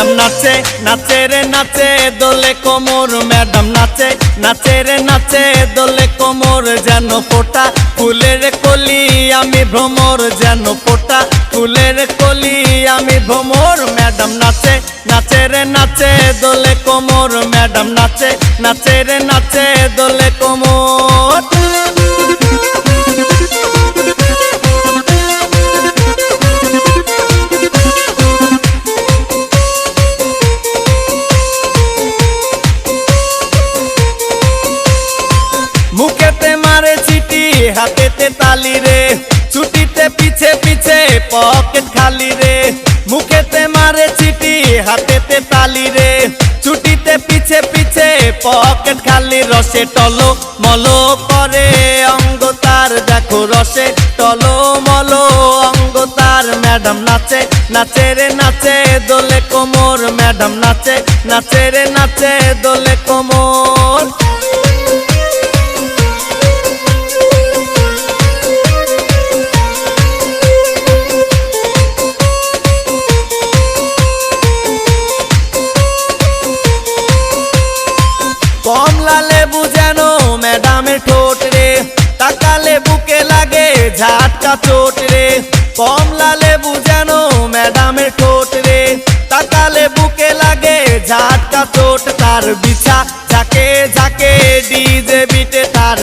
Madam নাচে নাচে রে নাচে দোলে কোমর ম্যাডাম নাচে নাচে রে নাচে দোলে কোমর যেন ফোটা ফুলের কলি আমি ভ্রমর যেন ফোটা ফুলের কলি আমি ভ্রমর ম্যাডাম নাচে নাচে রে নাচে দোলে কোমর ম্যাডাম নাচে নাচে রে নাচে দোলে কোমর। মুখেতে মারে চিঠি হাতেতে তালি রে ছুটিতে পিছে পিছে পকেট খালি রে মুখেতে মারে চিঠি হাতেতে তালি রে ছুটিতে পিছে পিছে পকেট খালি রসে টলো মলো করে অঙ্গ তার দেখো রসে টলো মলো অঙ্গ তার ম্যাডাম নাচে নাচে রে নাচে দোলে কোমর ম্যাডাম নাচে নাচে রে নাচে দোলে কোমর। কমলা লেবু যেন ম্যাডামের ঠোঁট রে তাকালে বুকে লাগে ঝাটকা চোট রে কমলা লেবু যেন ম্যাডামের ঠোঁট রে তাকালে বুকে লাগে ঝাটকা চোট তার বিছা ঝাঁকে ঝাঁকে ডিজে বিটে তার